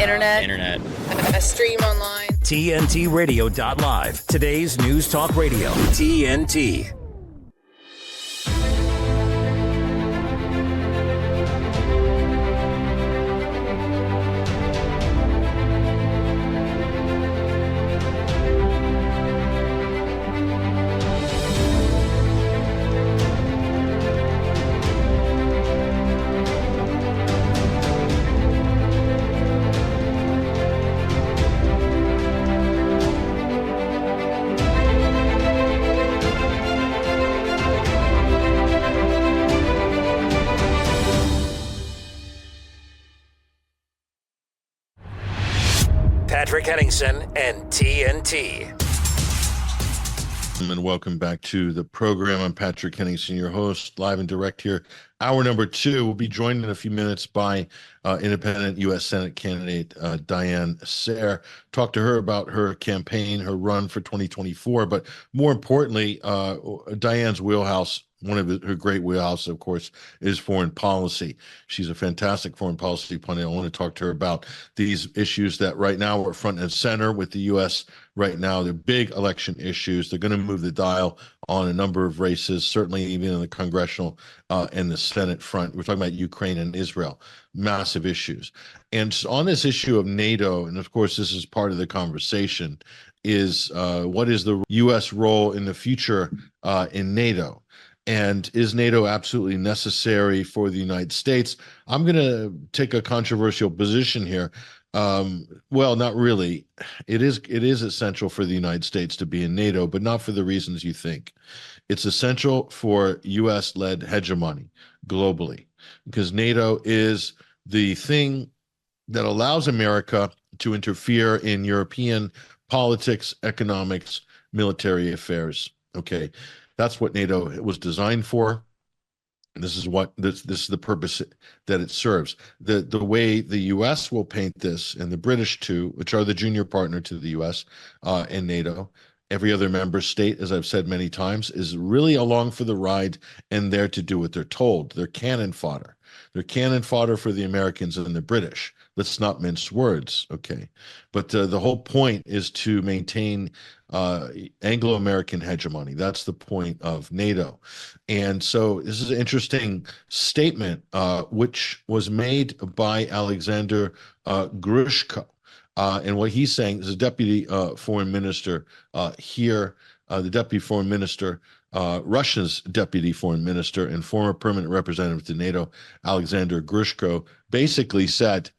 Internet. A stream online. TNTRadio.live. Today's News Talk Radio. TNT. Patrick Henningsen and TNT. And welcome back to the program. I'm Patrick Henningsen, your host, live and direct here. Hour number 2. We'll be joined in a few minutes by independent U.S. Senate candidate Diane Sare. Talk to her about her campaign, her run for 2024. But more importantly, Diane's wheelhouse, one of her great wheelhouse, of course, is foreign policy. She's a fantastic foreign policy pundit. I want to talk to her about these issues that right now are front and center with the U.S. right now. They're big election issues. They're going to move the dial on a number of races, certainly even in the congressional and the Senate front. We're talking about Ukraine and Israel, massive issues. And on this issue of NATO, and of course, this is part of the conversation, is what is the U.S. role in the future in NATO? And is NATO absolutely necessary for the United States? I'm going to take a controversial position here. Well, not really. It is essential for the United States to be in NATO, but not for the reasons you think. It's essential for U.S.-led hegemony globally, because NATO is the thing that allows America to interfere in European politics, economics, military affairs. Okay, that's what NATO was designed for. This is what this is the purpose that it serves. The way the U.S. will paint this, and the British too, which are the junior partner to the U.S. And NATO, every other member state, as I've said many times, is really along for the ride and there to do what they're told. They're cannon fodder. They're cannon fodder for the Americans and the British. Let's not mince words, okay? But the whole point is to maintain Anglo-American hegemony. That's the point of NATO. And so this is an interesting statement, which was made by Alexander Grushko. And what he's saying is a deputy foreign minister here, the deputy foreign minister, Russia's deputy foreign minister and former permanent representative to NATO, Alexander Grushko, basically said,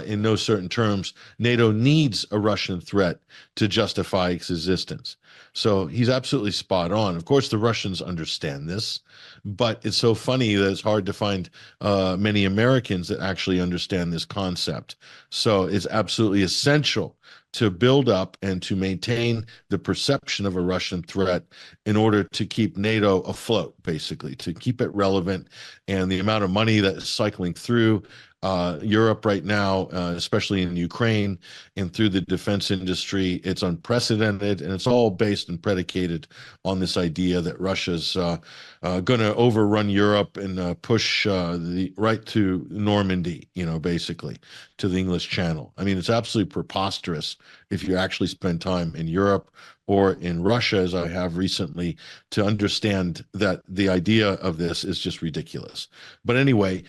in no certain terms, NATO needs a Russian threat to justify its existence. So he's absolutely spot on. Of course, the Russians understand this, but it's so funny that it's hard to find many Americans that actually understand this concept. So it's absolutely essential to build up and to maintain the perception of a Russian threat in order to keep NATO afloat, basically, to keep it relevant. And the amount of money that is cycling through Europe right now, especially in Ukraine and through the defense industry, it's unprecedented, and it's all based and predicated on this idea that Russia's going to overrun Europe and push the right to Normandy, basically to the English Channel. I mean, it's absolutely preposterous if you actually spend time in Europe or in Russia, as I have recently, to understand that the idea of this is just ridiculous. But anyway,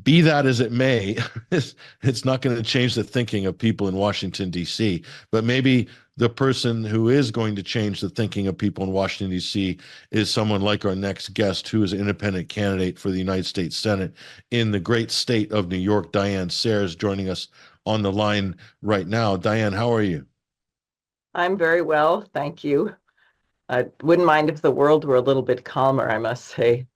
be that as it may, it's not going to change the thinking of people in Washington, D.C., but maybe the person who is going to change the thinking of people in Washington, D.C. is someone like our next guest, who is an independent candidate for the United States Senate in the great state of New York. Diane Sare is joining us on the line right now. Diane, how are you? I'm very well, thank you. I wouldn't mind if the world were a little bit calmer, I must say.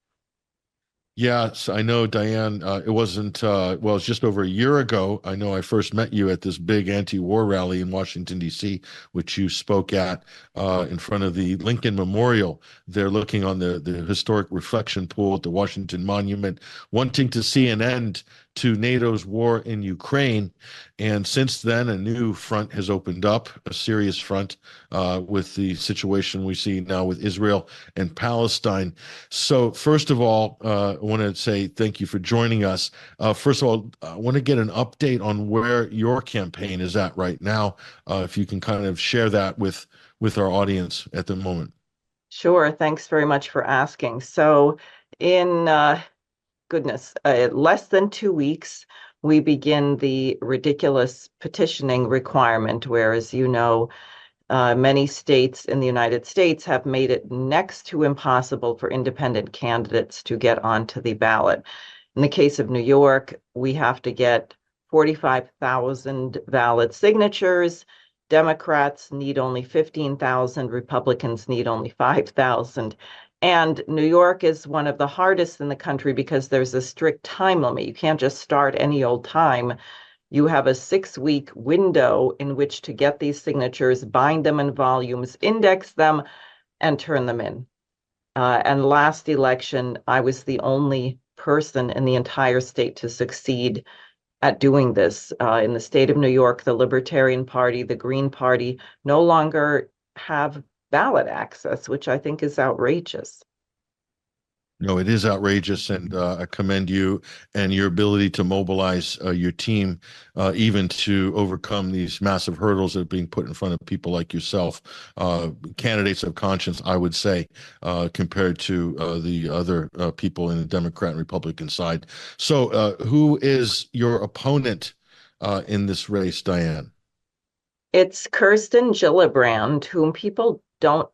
Yes, I know, Diane. It wasn't, well, it's just over a year ago. I know I first met you at this big anti-war rally in Washington, D.C., which you spoke at in front of the Lincoln Memorial. They're looking on the historic reflection pool at the Washington Monument, wanting to see an end to NATO's war in Ukraine. And since then, a new front has opened up, a serious front with the situation we see now with Israel and Palestine. So first of all, want to say thank you for joining us. First of all, I want to get an update on where your campaign is at right now. If you can kind of share that with our audience at the moment. Sure. Thanks very much for asking. So in less than 2 weeks, we begin the ridiculous petitioning requirement, whereas many states in the United States have made it next to impossible for independent candidates to get onto the ballot. In the case of New York, we have to get 45,000 valid signatures. Democrats need only 15,000, Republicans need only 5,000. And New York is one of the hardest in the country because there's a strict time limit. You can't just start any old time. You have a 6-week window in which to get these signatures, bind them in volumes, index them, and turn them in. And last election, I was the only person in the entire state to succeed at doing this. In the state of New York, the Libertarian Party, the Green Party no longer have ballot access, which I think is outrageous. No, it is outrageous, and I commend you and your ability to mobilize your team, even to overcome these massive hurdles that are being put in front of people like yourself, candidates of conscience, I would say, compared to the other people in the Democrat and Republican side. So, who is your opponent in this race, Diane? It's Kirsten Gillibrand, whom people don't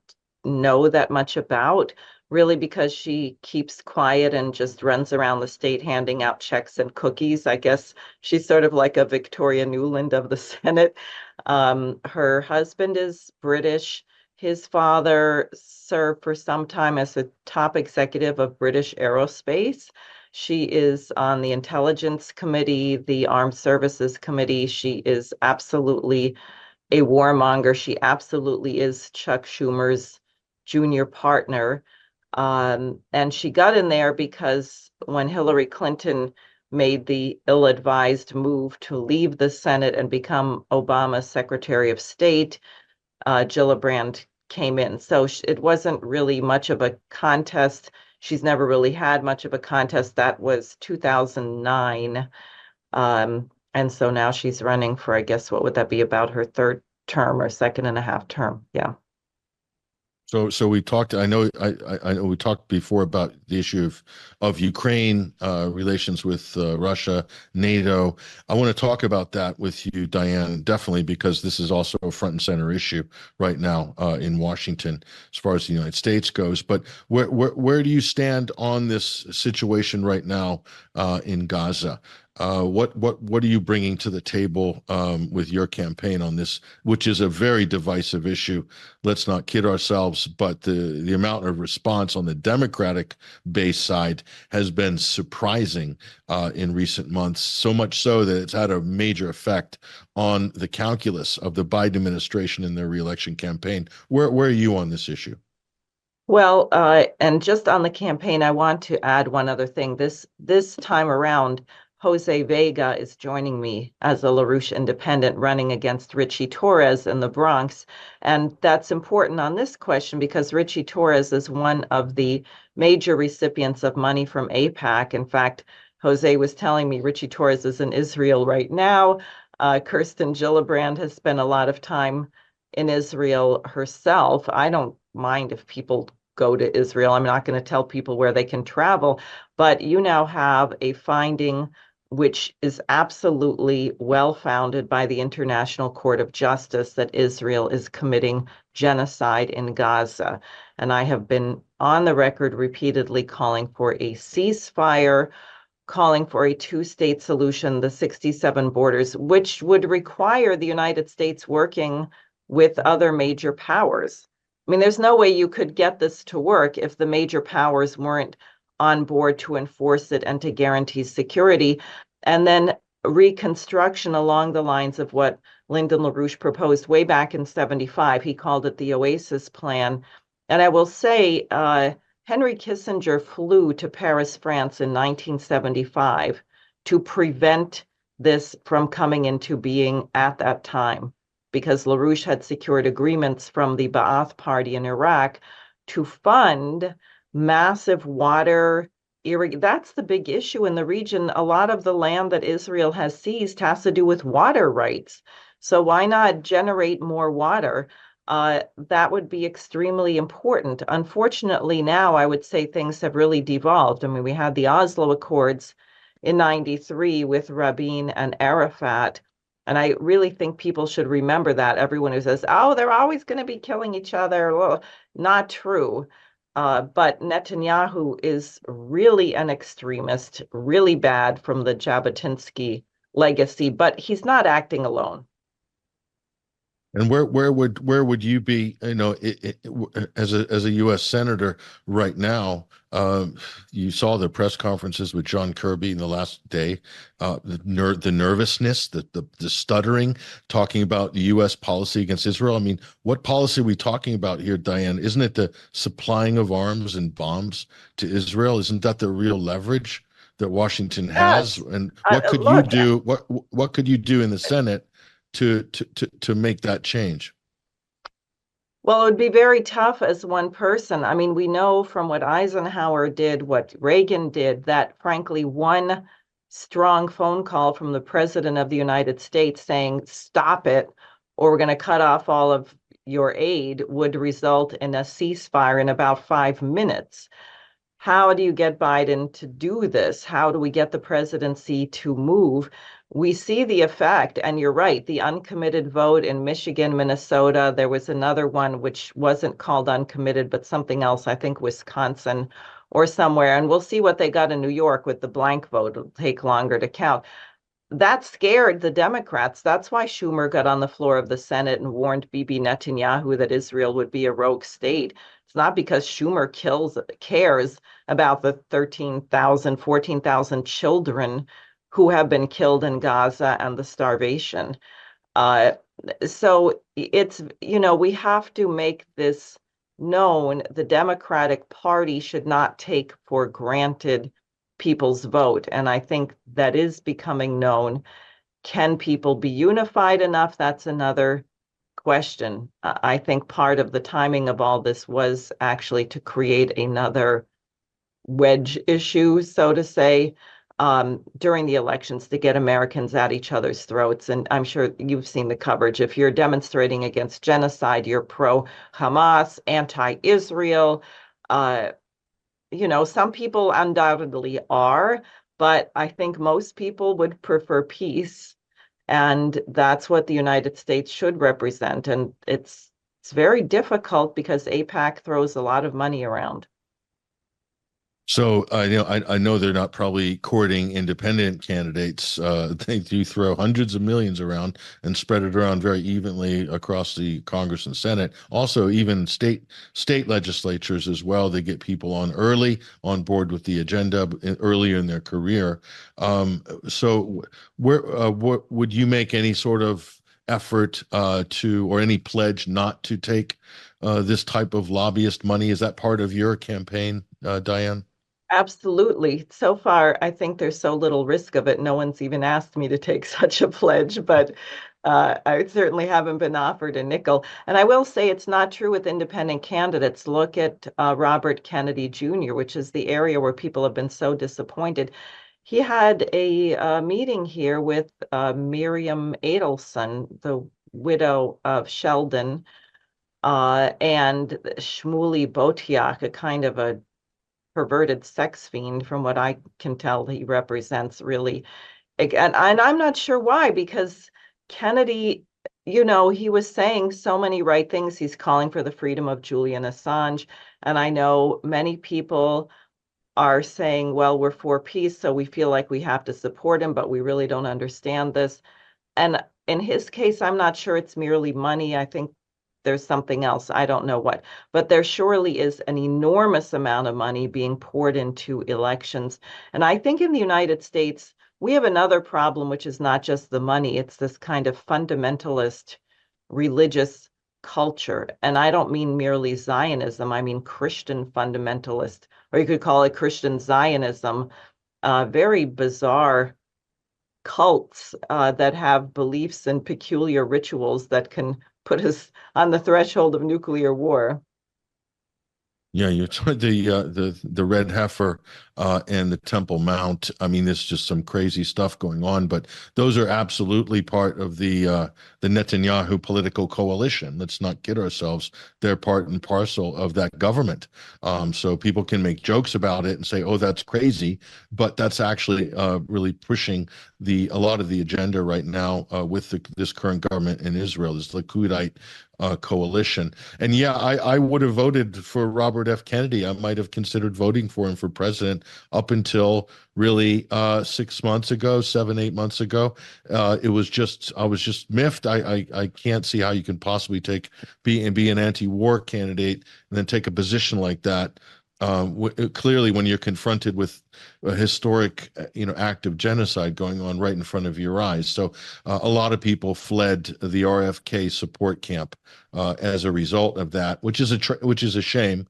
know that much about, really because she keeps quiet and just runs around the state handing out checks and cookies. I guess she's sort of like a Victoria Nuland of the Senate. Her husband is British. His father served for some time as a top executive of British Aerospace. She is on the Intelligence Committee, the Armed Services Committee. She is absolutely a warmonger. She absolutely is Chuck Schumer's junior partner. And she got in there because when Hillary Clinton made the ill-advised move to leave the Senate and become Obama's Secretary of State, Gillibrand came in. So it wasn't really much of a contest. She's never really had much of a contest. That was 2009. And so now she's running for, I guess, what would that be, about her third term or second and a half term? Yeah. So we talked. I know we talked before about the issue of Ukraine, relations with Russia, NATO. I want to talk about that with you, Diane, definitely, because this is also a front and center issue right now in Washington as far as the United States goes. But where do you stand on this situation right now in Gaza? What are you bringing to the table with your campaign on this, which is a very divisive issue? Let's not kid ourselves, but the amount of response on the Democratic base side has been surprising in recent months, so much so that it's had a major effect on the calculus of the Biden administration in their reelection campaign. Where are you on this issue? Well, and just on the campaign, I want to add one other thing. This time around, Jose Vega is joining me as a LaRouche independent running against Richie Torres in the Bronx. And that's important on this question because Richie Torres is one of the major recipients of money from AIPAC. In fact, Jose was telling me Richie Torres is in Israel right now. Kirsten Gillibrand has spent a lot of time in Israel herself. I don't mind if people go to Israel. I'm not going to tell people where they can travel, but you now have a finding which is absolutely well-founded by the International Court of Justice that Israel is committing genocide in Gaza. And I have been on the record repeatedly calling for a ceasefire, calling for a two-state solution, the 67 borders, which would require the United States working with other major powers. I mean, there's no way you could get this to work if the major powers weren't on board to enforce it and to guarantee security. And then reconstruction along the lines of what Lyndon LaRouche proposed way back in 75. He called it the Oasis Plan. And I will say, Henry Kissinger flew to Paris, France in 1975 to prevent this from coming into being at that time, because LaRouche had secured agreements from the Ba'ath Party in Iraq to fund massive water that's the big issue in the region. A lot of the land that Israel has seized has to do with water rights. So why not generate more water? That would be extremely important. Unfortunately, now I would say things have really devolved. I mean, we had the Oslo Accords in 93 with Rabin and Arafat. And I really think people should remember that. Everyone who says, oh, they're always going to be killing each other. Well, not true. But Netanyahu is really an extremist, really bad from the Jabotinsky legacy, but he's not acting alone. And where would you be? As a U.S. senator right now, you saw the press conferences with John Kirby in the last day, the nervousness, the stuttering, talking about the U.S. policy against Israel. I mean, what policy are we talking about here, Diane? Isn't it the supplying of arms and bombs to Israel? Isn't that the real leverage that Washington has? Yes. And what could you do? What could you do in the Senate to make that change? Well, it would be very tough as one person. I mean, we know from what Eisenhower did, what Reagan did, that frankly, one strong phone call from the President of the United States saying, stop it, or we're going to cut off all of your aid would result in a ceasefire in about 5 minutes. How do you get Biden to do this? How do we get the presidency to move? We see the effect, and you're right, the uncommitted vote in Michigan, Minnesota. There was another one which wasn't called uncommitted, but something else, I think Wisconsin or somewhere. And we'll see what they got in New York with the blank vote. It'll take longer to count. That scared the Democrats. That's why Schumer got on the floor of the Senate and warned Bibi Netanyahu that Israel would be a rogue state. It's not because Schumer cares about the 13,000, 14,000 children who have been killed in Gaza and the starvation. So it's, we have to make this known. The Democratic Party should not take for granted people's vote. And I think that is becoming known. Can people be unified enough? That's another question. I think part of the timing of all this was actually to create another wedge issue, so to say, during the elections to get Americans at each other's throats. And I'm sure you've seen the coverage. If you're demonstrating against genocide, you're pro-Hamas, anti-Israel. Some people undoubtedly are, but I think most people would prefer peace. And that's what the United States should represent. And it's very difficult because AIPAC throws a lot of money around. So I know they're not probably courting independent candidates. They do throw hundreds of millions around and spread it around very evenly across the Congress and Senate. Also, even state legislatures as well. They get people on board with the agenda earlier in their career. So, what would you make any sort of effort or any pledge not to take this type of lobbyist money? Is that part of your campaign, Diane? Absolutely. So far, I think there's so little risk of it. No one's even asked me to take such a pledge, but I certainly haven't been offered a nickel. And I will say it's not true with independent candidates. Look at Robert Kennedy Jr., which is the area where people have been so disappointed. He had a meeting here with Miriam Adelson, the widow of Sheldon, and Shmuley Botiak, a kind of a perverted sex fiend, from what I can tell, he represents really. And I'm not sure why, because Kennedy, he was saying so many right things. He's calling for the freedom of Julian Assange. And I know many people are saying, well, we're for peace, so we feel like we have to support him, but we really don't understand this. And in his case, I'm not sure it's merely money. I think there's something else. I don't know what, but there surely is an enormous amount of money being poured into elections. And I think in the United States, we have another problem, which is not just the money. It's this kind of fundamentalist religious culture. And I don't mean merely Zionism. I mean Christian fundamentalist, or you could call it Christian Zionism, very bizarre cults that have beliefs and peculiar rituals that can put us on the threshold of nuclear war. Yeah, you're the red heifer and the Temple Mount. I mean, there's just some crazy stuff going on, but those are absolutely part of the Netanyahu political coalition. Let's not kid ourselves; they're part and parcel of that government. So people can make jokes about it and say, "Oh, that's crazy," but that's actually really pushing a lot of the agenda right now with this current government in Israel, this Likud coalition. And yeah, I would have voted for Robert F. Kennedy. I might have considered voting for him for president up until really 6 months ago, 7, 8 months ago. I was just miffed. I can't see how you can possibly be an anti-war candidate and then take a position like that. Clearly, when you're confronted with a historic, act of genocide going on right in front of your eyes. So a lot of people fled the RFK support camp as a result of that, which is a shame.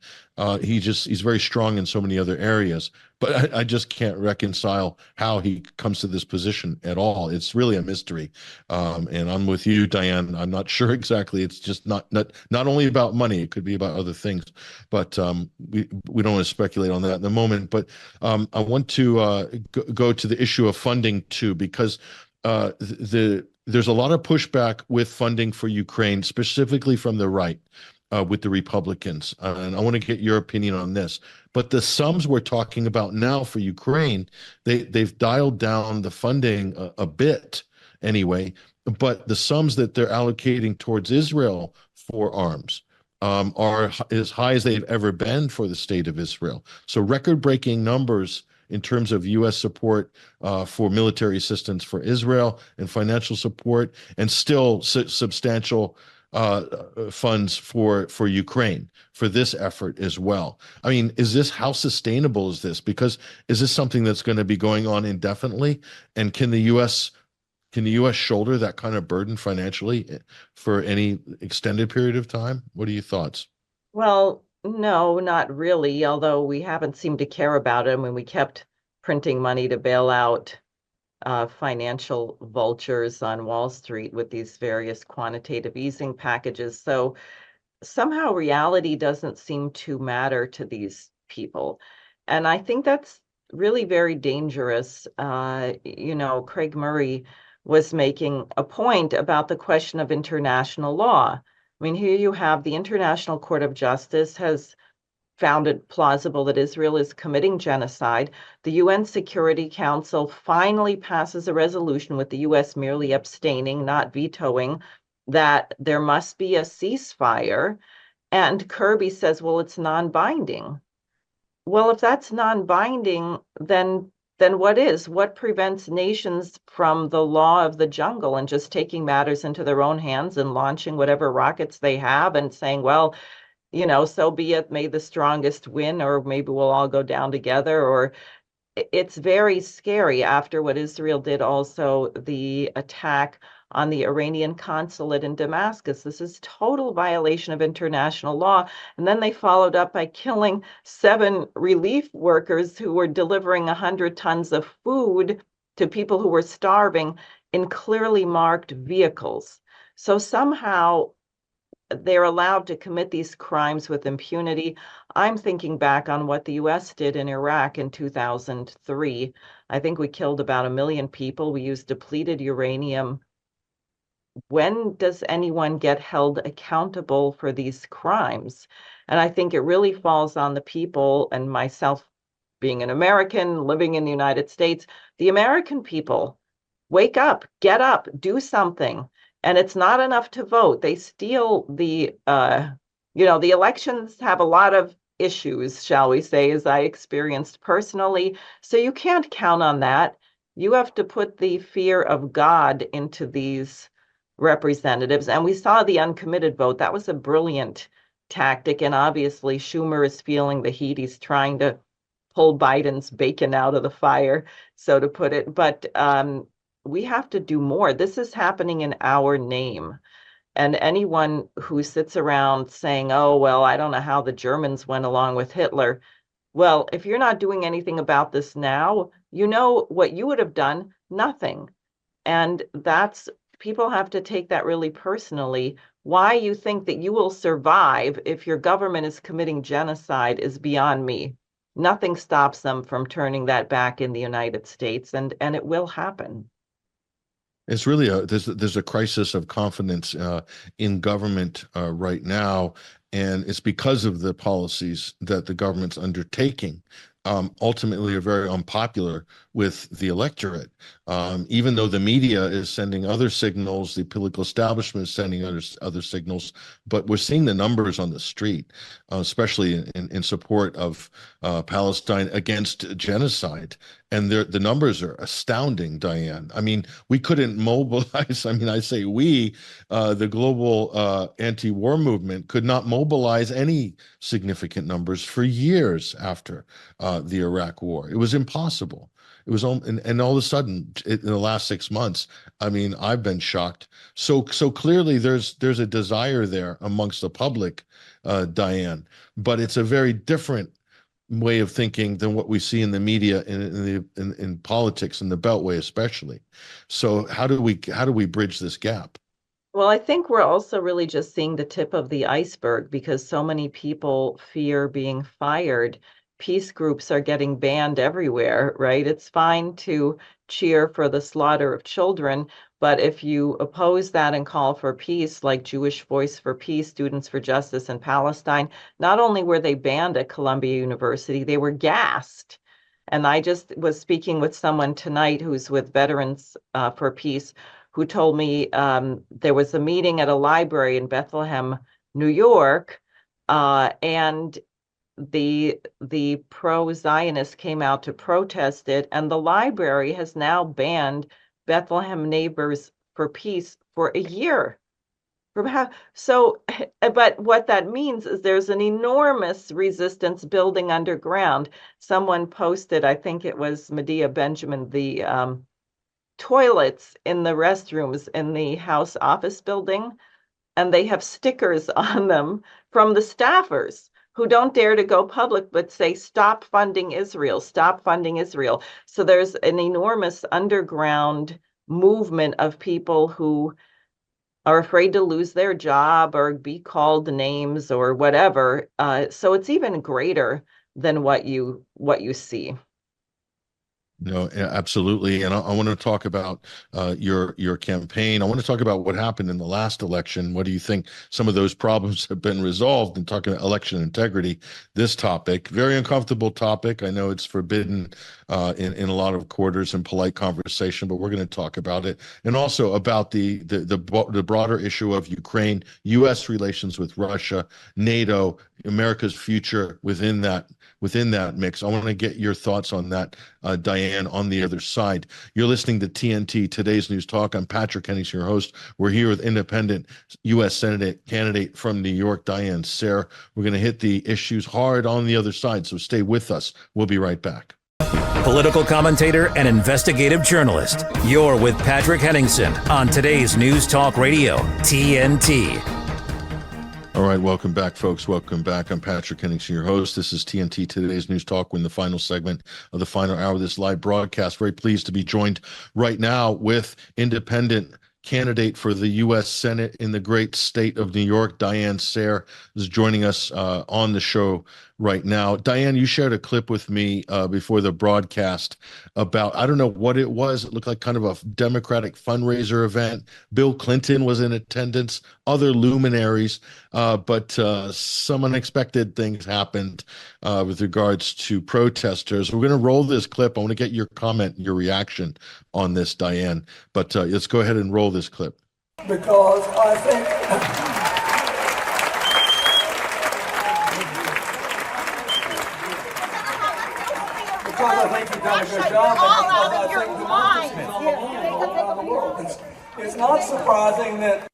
He's very strong in so many other areas, but I just can't reconcile how he comes to this position at all. It's really a mystery. And I'm with you, Diane. I'm not sure exactly. It's just not only about money. It could be about other things, but we don't want to speculate on that in the moment. But I want to go to the issue of funding too, because there's a lot of pushback with funding for Ukraine, specifically from the right, with the Republicans. And I want to get your opinion on this. But the sums we're talking about now for Ukraine, they've dialed down the funding a bit anyway. But the sums that they're allocating towards Israel for arms are as high as they've ever been for the state of Israel. So record-breaking numbers in terms of U.S. support for military assistance for Israel and financial support, and still substantial funds for Ukraine for this effort as well. I mean, how sustainable is this? Because is this something that's going to be going on indefinitely? And can the U.S. shoulder that kind of burden financially for any extended period of time? What are your thoughts? Well, no, not really, although we haven't seemed to care about it. I mean, we kept printing money to bail out financial vultures on Wall Street with these various quantitative easing packages. So somehow reality doesn't seem to matter to these people. And I think that's really very dangerous. Craig Murray was making a point about the question of international law. I mean, here you have the International Court of Justice has found it plausible that Israel is committing genocide. The UN Security Council finally passes a resolution with the US merely abstaining, not vetoing, that there must be a ceasefire. And Kirby says, well, it's non-binding. Well, if that's non-binding, then what is? What prevents nations from the law of the jungle and just taking matters into their own hands and launching whatever rockets they have and saying, well, so be it, may the strongest win, or maybe we'll all go down together? Or it's very scary after what Israel did, also the attack on the Iranian consulate in Damascus. This is total violation of international law. And then they followed up by killing 7 relief workers who were delivering 100 tons of food to people who were starving in clearly marked vehicles. So somehow they're allowed to commit these crimes with impunity. I'm thinking back on what the US did in Iraq in 2003. I think we killed about 1 million people. We used depleted uranium. When does anyone get held accountable for these crimes? And I think it really falls on the people, and myself being an American living in the United States, the American people, wake up, get up, do something. And it's not enough to vote. They steal the elections have a lot of issues, shall we say, as I experienced personally. So you can't count on that. You have to put the fear of God into these representatives. And we saw the uncommitted vote. That was a brilliant tactic. And obviously, Schumer is feeling the heat. He's trying to pull Biden's bacon out of the fire, so to put it. But we have to do more. This is happening in our name. And anyone who sits around saying, oh, well, I don't know how the Germans went along with Hitler. Well, if you're not doing anything about this now, you know what you would have done? Nothing. And people have to take that really personally. Why you think that you will survive if your government is committing genocide is beyond me. Nothing stops them from turning that back in the United States, and it will happen. It's really there's a crisis of confidence in government right now, and it's because of the policies that the government's undertaking. Ultimately are very unpopular with the electorate. Even though the media is sending other signals, the political establishment is sending other signals, but we're seeing the numbers on the street, especially in support of Palestine against genocide. And the numbers are astounding, Diane. I mean, we couldn't mobilize. I mean, I say we, the global anti-war movement, could not mobilize any significant numbers for years after the Iraq War. It was impossible. It was, and all of a sudden, in the last 6 months, I mean, I've been shocked. So clearly, there's a desire there amongst the public, Diane, but it's a very different way of thinking than what we see in the media in politics in the Beltway especially. So how do we bridge this gap? Well, I think we're also really just seeing the tip of the iceberg because so many people fear being fired. Peace groups are getting banned everywhere, right? It's fine to cheer for the slaughter of children, but if you oppose that and call for peace, like Jewish Voice for Peace, Students for Justice in Palestine, not only were they banned at Columbia University, they were gassed. And I just was speaking with someone tonight who's with Veterans for Peace, who told me there was a meeting at a library in Bethlehem, New York, and the pro-Zionists came out to protest it, and the library has now banned Bethlehem Neighbors for Peace for a year. So, but what that means is there's an enormous resistance building underground. Someone posted, I think it was Medea Benjamin, the toilets in the restrooms in the House office building, and they have stickers on them from the staffers who don't dare to go public but say, stop funding Israel, stop funding Israel. So there's an enormous underground movement of people who are afraid to lose their job or be called names or whatever. So it's even greater than what you see. No, absolutely. And I want to talk about your campaign. I want to talk about what happened in the last election. What do you think some of those problems have been resolved? And talking about election integrity, this topic, very uncomfortable topic. I know it's forbidden in a lot of quarters and polite conversation, but we're going to talk about it. And also about the broader issue of Ukraine, U.S. relations with Russia, NATO, America's future within that mix. I want to get your thoughts on that, Diane, on the other side. You're listening to TNT, Today's News Talk. I'm Patrick Henningsen, your host. We're here with independent U.S. Senate candidate from New York, Diane Sare. We're going to hit the issues hard on the other side, so stay with us. We'll be right back. Political commentator and investigative journalist. You're with Patrick Henningsen on Today's News Talk Radio, TNT. All right, welcome back, folks. Welcome back. I'm Patrick Henningsen, your host. This is TNT, Today's News Talk. We're in the final segment of the final hour of this live broadcast. Very pleased to be joined right now with independent candidate for the U.S. Senate in the great state of New York, Diane Sare, is joining us on the show right now. Diane, you shared a clip with me before the broadcast about, I don't know what it was. It looked like kind of a Democratic fundraiser event. Bill Clinton was in attendance, other luminaries, but some unexpected things happened with regards to protesters. We're going to roll this clip. I want to get your comment, your reaction on this, Diane, but let's go ahead and roll this clip. Because I think you've done a good job. All out of your mind. It's not surprising that.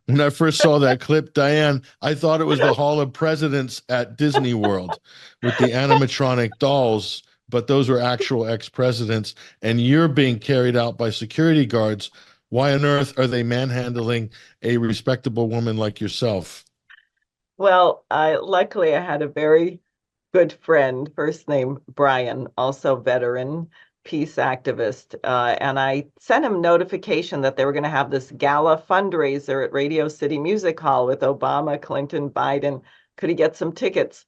When I first saw that clip, Diane, I thought it was the Hall of Presidents at Disney World with the animatronic dolls, but those were actual ex-presidents, and you're being carried out by security guards. Why on earth are they manhandling a respectable woman like yourself? Well, luckily I had a very good friend, first name Brian, also veteran, peace activist. And I sent him notification that they were going to have this gala fundraiser at Radio City Music Hall with Obama, Clinton, Biden. Could he get some tickets?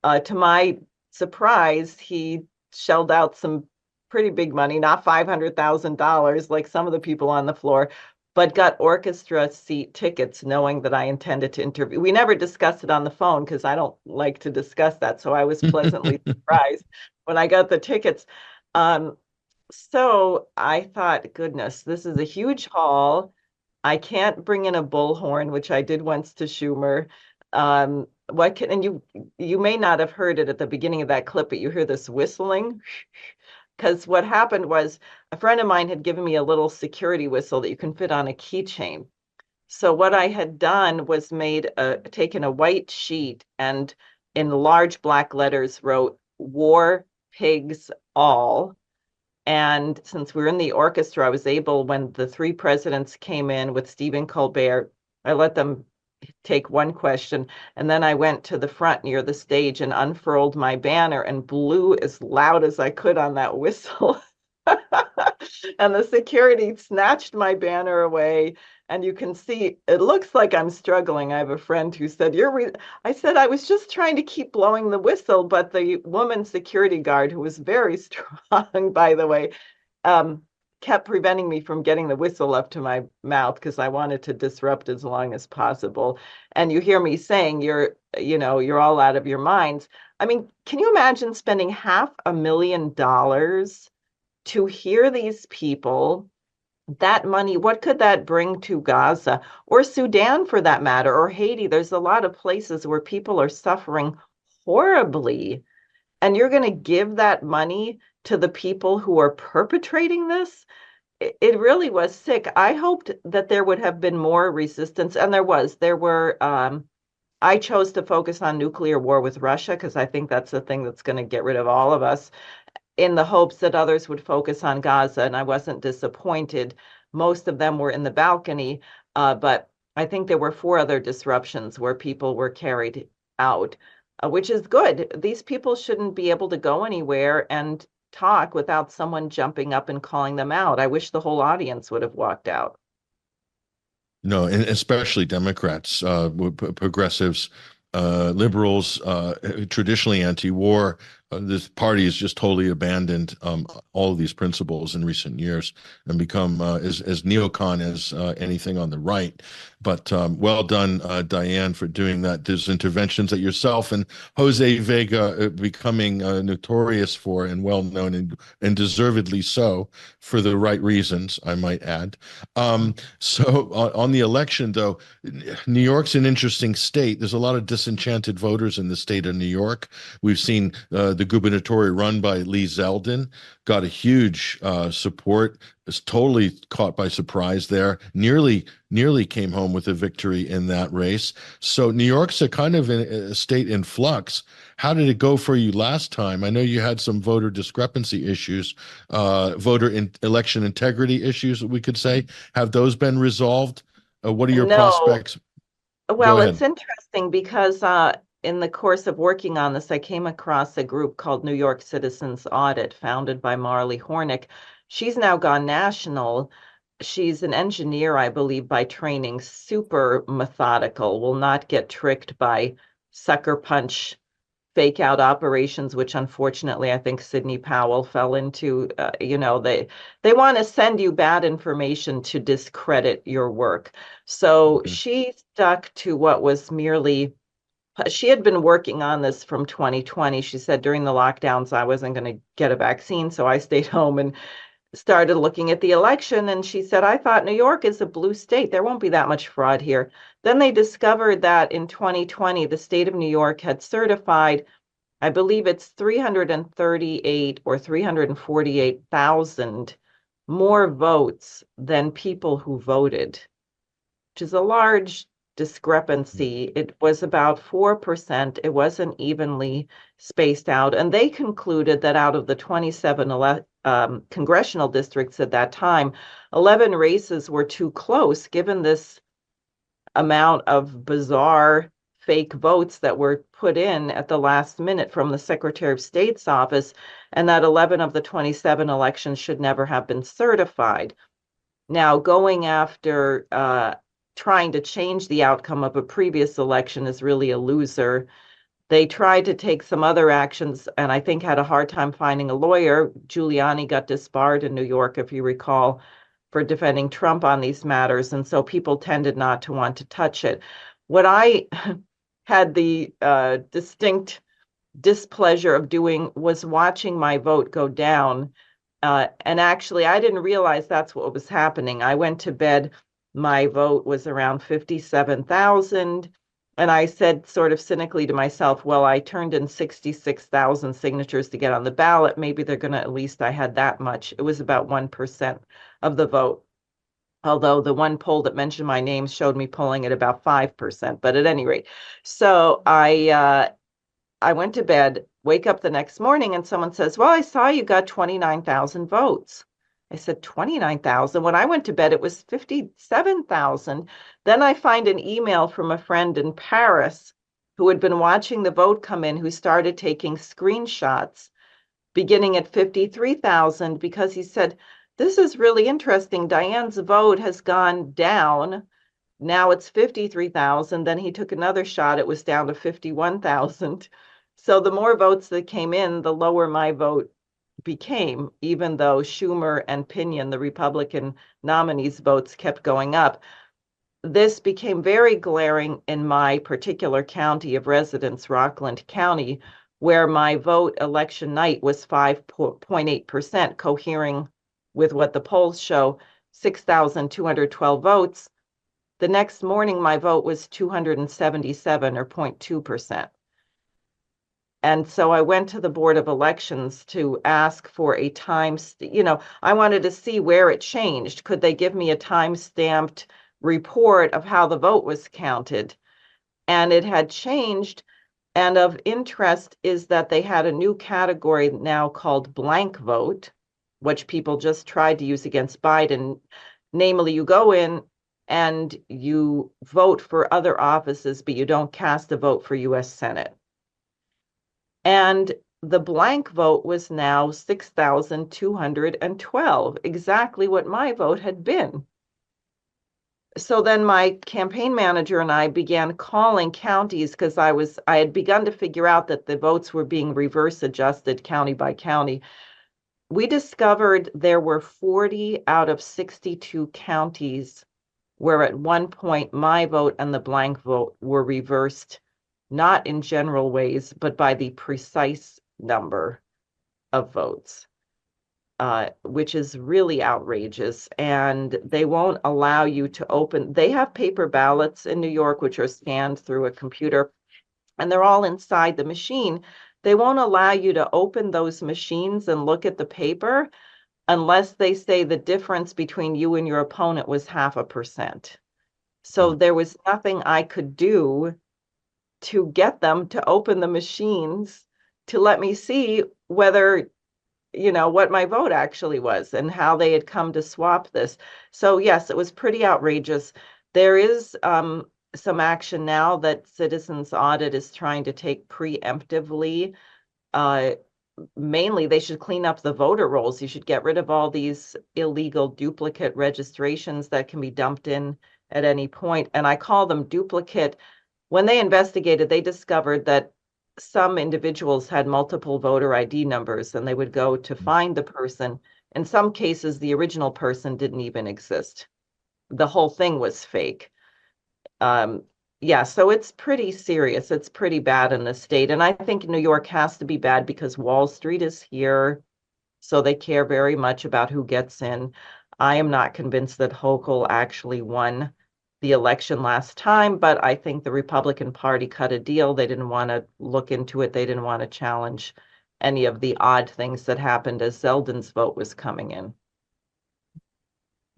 To my surprise, he shelled out some pretty big money, not $500,000 like some of the people on the floor, but got orchestra seat tickets, knowing that I intended to interview. We never discussed it on the phone because I don't like to discuss that. So I was pleasantly surprised when I got the tickets. So I thought, goodness, this is a huge hall. I can't bring in a bullhorn, which I did once to Schumer. And you may not have heard it at the beginning of that clip, but you hear this whistling. Because what happened was a friend of mine had given me a little security whistle that you can fit on a keychain. So what I had done was taken a white sheet and in large black letters wrote "War Pigs All." And since we were in the orchestra, I was able, when the three presidents came in with Stephen Colbert, I let them take one question. And then I went to the front near the stage and unfurled my banner and blew as loud as I could on that whistle. And the security snatched my banner away. And you can see, it looks like I'm struggling. I have a friend who said, I said, I was just trying to keep blowing the whistle, but the woman security guard, who was very strong, by the way, kept preventing me from getting the whistle up to my mouth because I wanted to disrupt as long as possible. And you hear me saying, you're all out of your minds. I mean, can you imagine spending $500,000 to hear these people? That money, what could that bring to Gaza or Sudan for that matter, or Haiti? There's a lot of places where people are suffering horribly. And you're going to give that money to the people who are perpetrating this? It really was sick. I hoped that there would have been more resistance, and there was. I chose to focus on nuclear war with Russia because I think that's the thing that's going to get rid of all of us, in the hopes that others would focus on Gaza, and I wasn't disappointed. Most of them were in the balcony, but I think there were 4 other disruptions where people were carried out, which is good. These people shouldn't be able to go anywhere and talk without someone jumping up and calling them out. I wish the whole audience would have walked out. No, and especially Democrats, progressives, liberals, traditionally anti-war. This party has just totally abandoned all of these principles in recent years and become as neocon as anything on the right. But well done, Diane, for doing that. There's interventions that yourself and Jose Vega becoming notorious for, and well known, and deservedly so, for the right reasons, I might add. So on the election, though, New York's an interesting state. There's a lot of disenchanted voters in the state of New York. We've seen the gubernatorial run by Lee Zeldin got a huge support. Was totally caught by surprise there. Nearly came home with a victory in that race. So New York's a kind of a state in flux. How did it go for you last time? I know you had some voter discrepancy issues, election integrity issues, we could say. Have those been resolved? What are your prospects? Well, it's interesting because in the course of working on this, I came across a group called New York Citizens Audit, founded by Marley Hornick. She's now gone national. She's an engineer, I believe, by training, super methodical, will not get tricked by sucker punch fake out operations, which unfortunately I think Sidney Powell fell into. They want to send you bad information to discredit your work. So she stuck to what was merely, she had been working on this from 2020. She said during the lockdowns, I wasn't going to get a vaccine. So I stayed home and started looking at the election. And she said, I thought New York is a blue state. There won't be that much fraud here. Then they discovered that in 2020, the state of New York had certified, I believe it's 338 or 348,000 more votes than people who voted, which is a large discrepancy. It was about 4%. It wasn't evenly spaced out. And they concluded that out of the 27 congressional districts at that time, 11 races were too close, given this amount of bizarre fake votes that were put in at the last minute from the Secretary of State's office, and that 11 of the 27 elections should never have been certified. Now, going after trying to change the outcome of a previous election is really a loser. They tried to take some other actions and I think had a hard time finding a lawyer. Giuliani got disbarred in New York, if you recall, for defending Trump on these matters. And so people tended not to want to touch it. What I had the distinct displeasure of doing was watching my vote go down. And actually, I didn't realize that's what was happening. I went to bed, my vote was around 57,000. And I said sort of cynically to myself, well, I turned in 66,000 signatures to get on the ballot. Maybe they're going to, at least I had that much. It was about 1% of the vote. Although the one poll that mentioned my name showed me polling at about 5%. But at any rate, so I went to bed, wake up the next morning, and someone says, well, I saw you got 29,000 votes. I said, 29,000? When I went to bed, it was 57,000. Then I find an email from a friend in Paris who had been watching the vote come in, who started taking screenshots beginning at 53,000 because he said, this is really interesting. Diane's vote has gone down. Now it's 53,000. Then he took another shot. It was down to 51,000. So the more votes that came in, the lower my vote became, even though Schumer and Pinion, the Republican nominees' votes, kept going up. This became very glaring in my particular county of residence, Rockland County, where my vote election night was 5.8%, cohering with what the polls show, 6,212 votes. The next morning, my vote was 277 or 0.2%. And so I went to the Board of Elections to ask for a I wanted to see where it changed. Could they give me a time-stamped report of how the vote was counted? And it had changed. And of interest is that they had a new category now called blank vote, which people just tried to use against Biden. Namely, you go in and you vote for other offices, but you don't cast a vote for U.S. Senate. And the blank vote was now 6,212, exactly what my vote had been. So then my campaign manager and I began calling counties because I had begun to figure out that the votes were being reverse adjusted county by county. We discovered there were 40 out of 62 counties where at one point my vote and the blank vote were reversed, not in general ways, but by the precise number of votes, which is really outrageous. And they won't allow you to open. They have paper ballots in New York, which are scanned through a computer, and they're all inside the machine. They won't allow you to open those machines and look at the paper unless they say the difference between you and your opponent was 0.5%. So there was nothing I could do to get them to open the machines to let me see whether, what my vote actually was and how they had come to swap this. So yes, it was pretty outrageous. There is some action now that Citizens Audit is trying to take preemptively. Mainly, they should clean up the voter rolls. You should get rid of all these illegal duplicate registrations that can be dumped in at any point. And I call them duplicate. When they investigated, they discovered that some individuals had multiple voter ID numbers, and they would go to find the person. In some cases, the original person didn't even exist. The whole thing was fake. Yeah, so it's pretty serious. It's pretty bad in the state. And I think New York has to be bad because Wall Street is here. So they care very much about who gets in. I am not convinced that Hochul actually won the election last time, but I think the Republican Party cut a deal. They didn't want to look into it. They didn't want to challenge any of the odd things that happened as Zeldin's vote was coming in.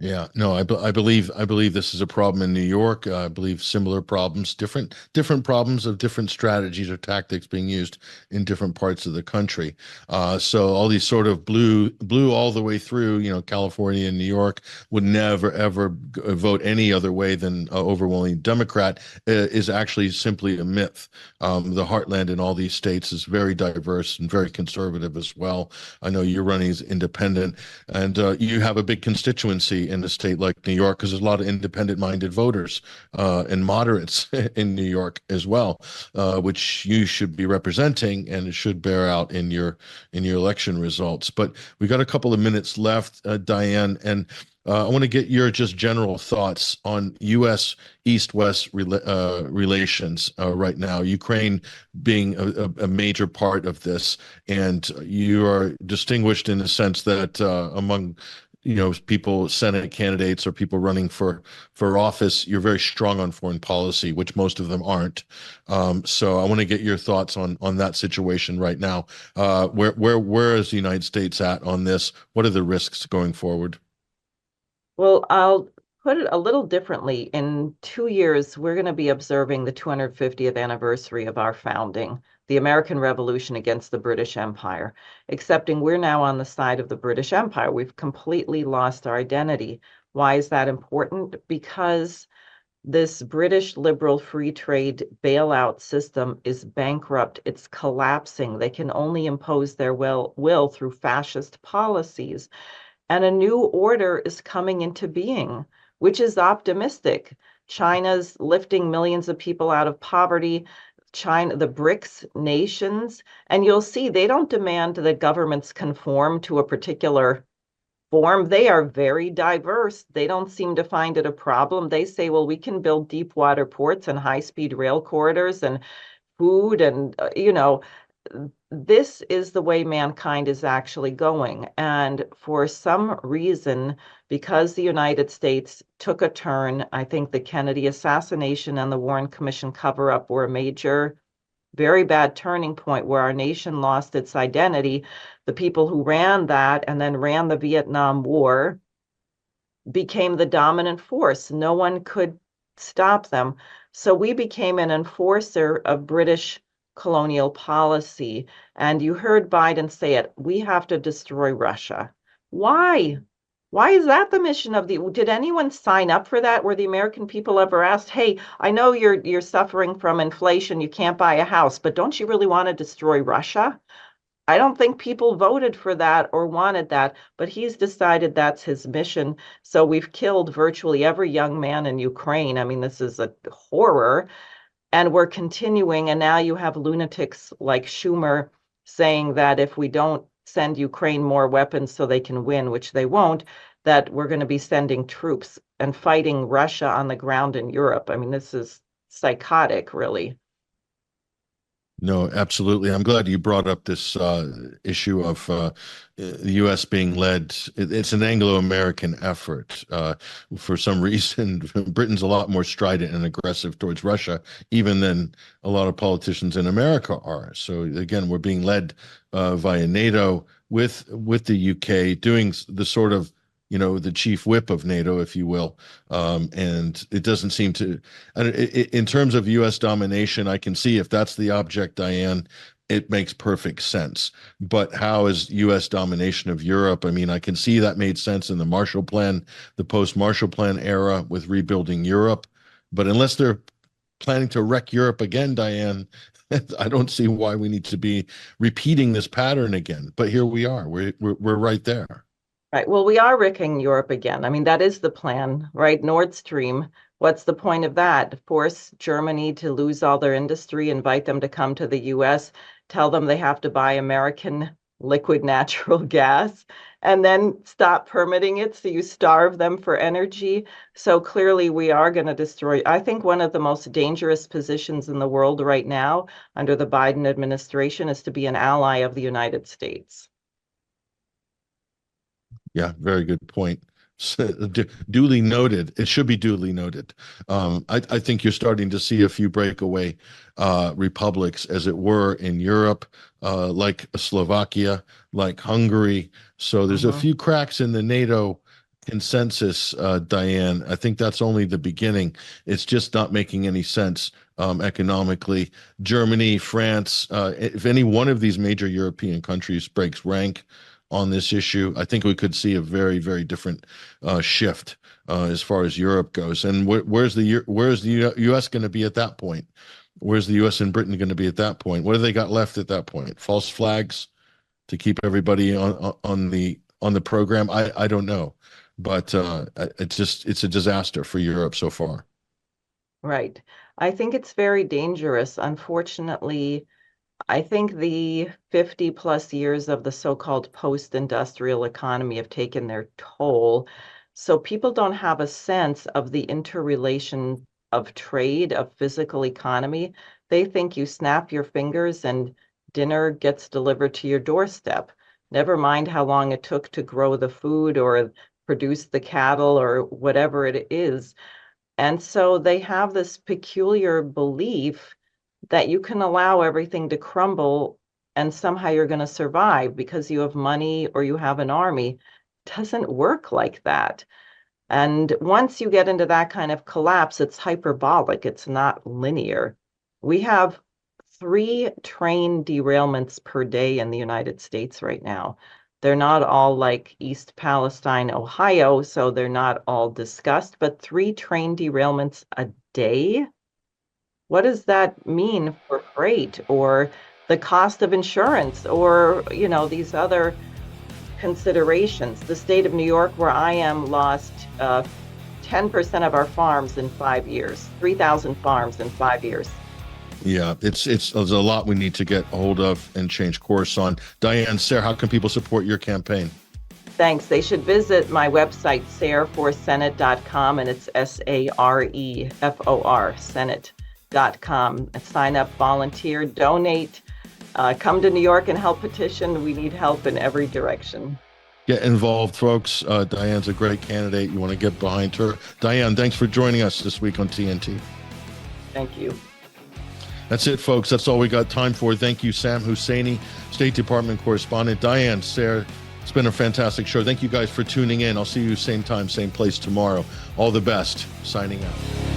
Yeah, no, I believe this is a problem in New York. I believe similar problems, different problems of different strategies or tactics being used in different parts of the country. So all these sort of blue all the way through, California and New York would never ever vote any other way than overwhelmingly Democrat is actually simply a myth. The heartland in all these states is very diverse and very conservative as well. I know you're running as independent, and you have a big constituency in a state like New York because there's a lot of independent-minded voters and moderates in New York as well, which you should be representing, and it should bear out in your election results. But we got a couple of minutes left, Diane, and I want to get your just general thoughts on U.S. East-West relations right now. Ukraine being a major part of this, and you are distinguished in the sense that among people, Senate candidates or people running for office, you're very strong on foreign policy, which most of them aren't. So I want to get your thoughts on that situation right now. Where is the United States at on this? What are the risks going forward? Well, I'll put it a little differently. In 2 years, we're going to be observing the 250th anniversary of our founding, the American Revolution against the British Empire, excepting we're now on the side of the British Empire. We've completely lost our identity. Why is that important? Because this British liberal free trade bailout system is bankrupt. It's collapsing. They can only impose their will through fascist policies. And a new order is coming into being, which is optimistic. China's lifting millions of people out of poverty. China, the BRICS nations, and you'll see they don't demand that governments conform to a particular form. They are very diverse. They don't seem to find it a problem. They say, well, we can build deep water ports and high-speed rail corridors and food and, this is the way mankind is actually going. And for some reason, because the United States took a turn, I think the Kennedy assassination and the Warren Commission cover-up were a major, very bad turning point where our nation lost its identity. The people who ran that and then ran the Vietnam War became the dominant force. No one could stop them. So we became an enforcer of British colonial policy. And you heard Biden say it, we have to destroy Russia. Why? Why is that the mission of did anyone sign up for that? Were the American people ever asked, hey, I know you're suffering from inflation, you can't buy a house, but don't you really want to destroy Russia? I don't think people voted for that or wanted that, but he's decided that's his mission. So we've killed virtually every young man in Ukraine. I mean, this is a horror. And we're continuing. And now you have lunatics like Schumer saying that if we don't send Ukraine more weapons so they can win, which they won't, that we're going to be sending troops and fighting Russia on the ground in Europe. I mean, this is psychotic, really. No, absolutely. I'm glad you brought up this issue of the U.S. being led. It's an Anglo-American effort. For some reason, Britain's a lot more strident and aggressive towards Russia, even than a lot of politicians in America are. So again, we're being led via NATO with the UK doing the sort of the chief whip of NATO, if you will. And it doesn't seem to, and in terms of U.S. domination, I can see if that's the object, Diane, it makes perfect sense. But how is U.S. domination of Europe? I mean, I can see that made sense in the Marshall Plan, the post-Marshall Plan era with rebuilding Europe. But unless they're planning to wreck Europe again, Diane, I don't see why we need to be repeating this pattern again. But here we are. We're right there. Right. Well, we are wrecking Europe again. I mean, that is the plan, right? Nord Stream. What's the point of that? Force Germany to lose all their industry, invite them to come to the US, tell them they have to buy American liquid natural gas, and then stop permitting it so you starve them for energy. So clearly we are going to destroy. I think one of the most dangerous positions in the world right now under the Biden administration is to be an ally of the United States. Yeah, very good point. Duly noted. It should be duly noted. I think you're starting to see a few breakaway republics, as it were, in Europe, like Slovakia, like Hungary. So there's a few cracks in the NATO consensus, Diane. I think that's only the beginning. It's just not making any sense economically. Germany, France, if any one of these major European countries breaks rank on this issue, I think we could see a very, very different shift as far as Europe goes. And where's the U.S. going to be at that point? Where's the U.S. and Britain going to be at that point? What have they got left at that point? False flags to keep everybody on the program? I don't know, but it's a disaster for Europe so far. Right. I think it's very dangerous. Unfortunately, I think the 50 plus years of the so-called post-industrial economy have taken their toll. So people don't have a sense of the interrelation of trade, of physical economy. They think you snap your fingers and dinner gets delivered to your doorstep. Never mind how long it took to grow the food or produce the cattle or whatever it is. And so they have this peculiar belief that you can allow everything to crumble and somehow you're going to survive because you have money or you have an army. It doesn't work like that. And once you get into that kind of collapse, it's hyperbolic. It's not linear. We have 3 train derailments per day in the United States right now. They're not all like East Palestine, Ohio, so they're not all discussed, but 3 train derailments a day? What does that mean for freight or the cost of insurance or, these other considerations? The state of New York, where I am, lost 10% of our farms in 5 years, 3,000 farms in 5 years. Yeah, there's a lot we need to get a hold of and change course on. Diane, Sare, how can people support your campaign? Thanks. They should visit my website, sareforsenate.com, and it's SAREFOR, Senate.com. And sign up, volunteer, donate, come to New York and help petition. We need help in every direction. Get involved, folks. Diane's a great candidate. You want to get behind her. Diane, thanks for joining us this week on TNT. Thank you. That's it, folks. That's all we got time for. Thank you, Sam Husseini, State Department correspondent. Diane, Sare, it's been a fantastic show. Thank you guys for tuning in. I'll see you same time, same place tomorrow. All the best. Signing out.